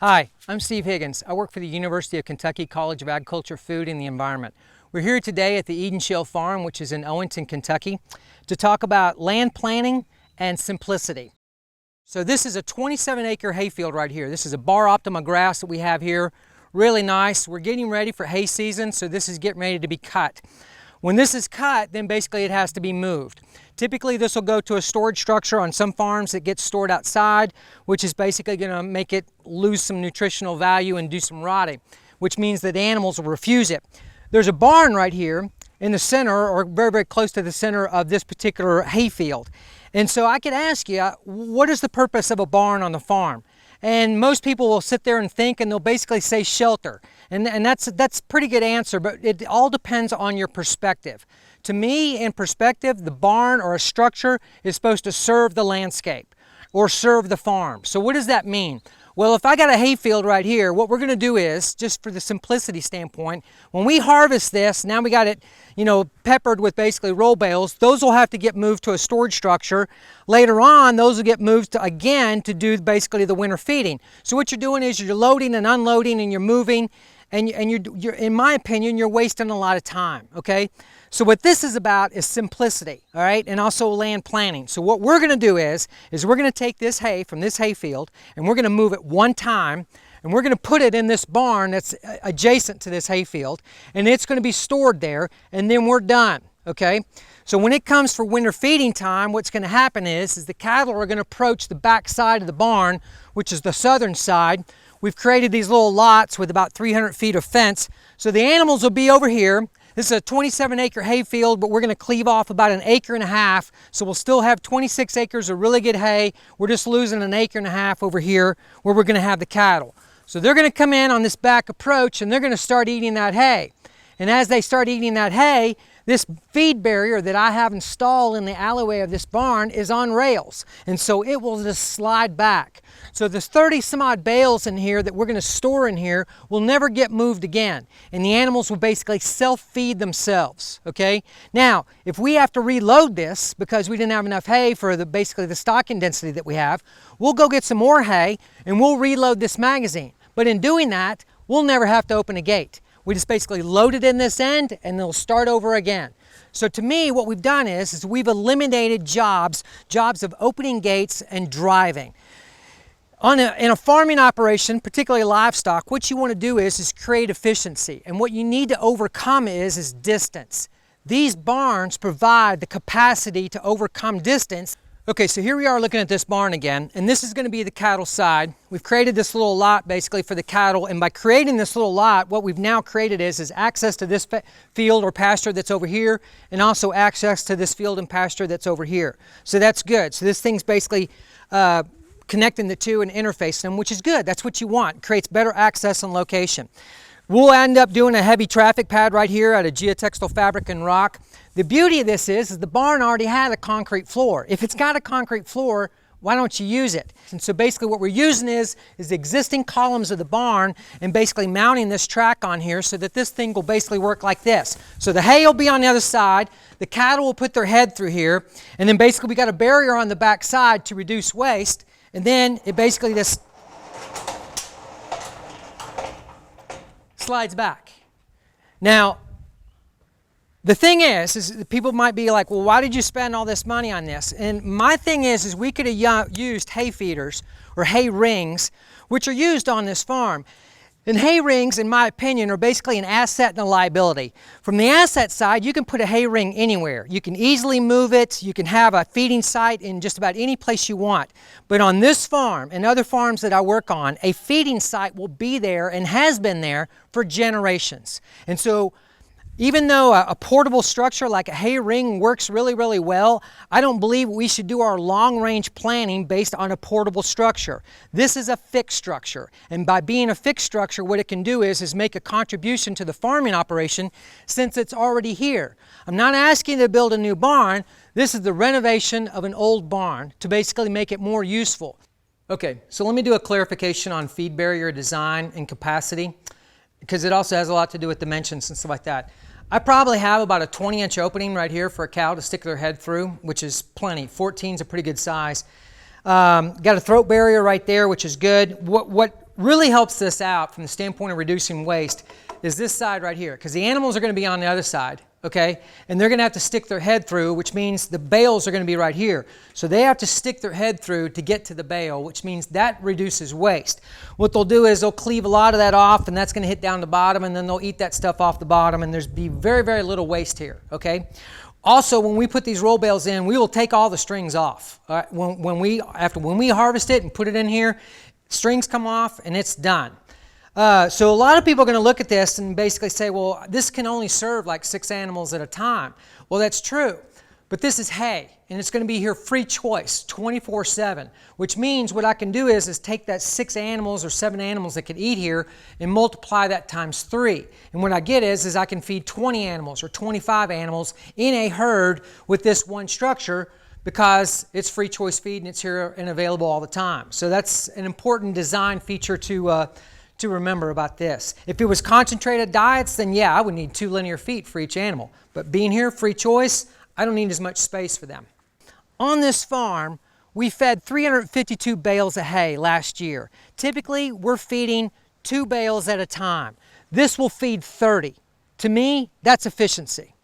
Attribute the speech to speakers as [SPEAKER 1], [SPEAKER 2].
[SPEAKER 1] Hi, I'm Steve Higgins. I work for the University of Kentucky College of Agriculture, Food, and the Environment. We're here today at the Eden Shale Farm, which is in Owenston, Kentucky, to talk about land planning and simplicity. So this is a 27-acre hayfield right here. This is a Bar Optima grass that we have here. Really nice. We're getting ready for hay season, so this is getting ready to be cut. When this is cut, then basically it has to be moved. Typically this will go to a storage structure. On some farms it gets stored outside, which is basically going to make it lose some nutritional value and do some rotting, which means that animals will refuse it. There's a barn right here in the center, or very, very close to the center of this particular hayfield. And so I could ask you, what is the purpose of a barn on the farm? And most people will sit there and think, and they'll basically say shelter. And that's a pretty good answer, but it all depends on your perspective. To me, in perspective, the barn or a structure is supposed to serve the landscape or serve the farm. So what does that mean? Well, if I got a hayfield right here, what we're going to do is, just for the simplicity standpoint, when we harvest this, now we got it, peppered with basically roll bales. Those will have to get moved to a storage structure. Later on, those will get moved to do basically the winter feeding. So what you're doing is you're loading and unloading and you're moving, and you're in my opinion, you're wasting a lot of time, okay? So what this is about is simplicity, all right, and also land planning. So what we're going to do is we're going to take this hay from this hayfield and we're going to move it one time, and we're going to put it in this barn that's adjacent to this hayfield, and it's going to be stored there, and then we're done, okay? So when it comes for winter feeding time, what's going to happen is the cattle are going to approach the back side of the barn, which is the southern side. We've created these little lots with about 300 feet of fence. So the animals will be over here. This is a 27-acre hayfield, but we're going to cleave off about an acre and a half. So we'll still have 26 acres of really good hay. We're just losing an acre and a half over here where we're going to have the cattle. So they're going to come in on this back approach and they're going to start eating that hay. And as they start eating that hay, this feed barrier that I have installed in the alleyway of this barn is on rails, and so it will just slide back. So there's 30 some odd bales in here that we're going to store in here will never get moved again, and the animals will basically self-feed themselves, okay? Now, if we have to reload this because we didn't have enough hay for basically the stocking density that we have, we'll go get some more hay and we'll reload this magazine. But in doing that, we'll never have to open a gate. We just basically load it in this end and they'll start over again. So to me, what we've done is we've eliminated jobs of opening gates and driving. In a farming operation, particularly livestock, what you want to do is create efficiency. And what you need to overcome is distance. These barns provide the capacity to overcome distance. Okay, so here we are looking at this barn again, and this is going to be the cattle side. We've created this little lot basically for the cattle, and by creating this little lot, what we've now created is access to this field or pasture that's over here, and also access to this field and pasture that's over here. So that's good. So this thing's basically connecting the two and interfacing them, which is good. That's what you want. It creates better access and location. We'll end up doing a heavy traffic pad right here out of geotextile fabric and rock. The beauty of this is the barn already had a concrete floor. If it's got a concrete floor, why don't you use it? And so basically what we're using is the existing columns of the barn and basically mounting this track on here so that this thing will basically work like this. So the hay will be on the other side, the cattle will put their head through here, and then basically we got a barrier on the back side to reduce waste, and then it basically just slides back. Now, the thing is people might be like, well, why did you spend all this money on this? And my thing is we could have used hay feeders or hay rings, which are used on this farm. And hay rings, in my opinion, are basically an asset and a liability. From the asset side, you can put a hay ring anywhere. You can easily move it. You can have a feeding site in just about any place you want. But on this farm and other farms that I work on, a feeding site will be there and has been there for generations. And so even though a portable structure like a hay ring works really, really well, I don't believe we should do our long-range planning based on a portable structure. This is a fixed structure, and by being a fixed structure, what it can do is make a contribution to the farming operation since it's already here. I'm not asking to build a new barn. This is the renovation of an old barn to basically make it more useful. Okay, so let me do a clarification on feed barrier design and capacity, because it also has a lot to do with dimensions and stuff like that. I probably have about a 20-inch opening right here for a cow to stick their head through, which is plenty. 14 is a pretty good size. Got a throat barrier right there, which is good. What really helps this out from the standpoint of reducing waste is this side right here, because the animals are going to be on the other side, okay? And they're going to have to stick their head through, which means the bales are going to be right here. So they have to stick their head through to get to the bale, which means that reduces waste. What they'll do is they'll cleave a lot of that off, and that's going to hit down the bottom, and then they'll eat that stuff off the bottom, and there's be very, very little waste here, okay? Also, when we put these roll bales in, we will take all the strings off. All right? When we harvest it and put it in here, strings come off and it's done. So a lot of people are going to look at this and basically say, well, this can only serve like 6 animals at a time. Well, that's true. But this is hay, and it's going to be here free choice, 24/7, which means what I can do is take that 6 animals or 7 animals that could eat here and multiply that times 3. And what I get is I can feed 20 animals or 25 animals in a herd with this one structure, because it's free choice feed and it's here and available all the time. So that's an important design feature to remember about this. If it was concentrated diets, then yeah, I would need 2 linear feet for each animal. But being here free choice, I don't need as much space for them. On this farm, we fed 352 bales of hay last year. Typically, we're feeding 2 bales at a time. This will feed 30. To me, that's efficiency.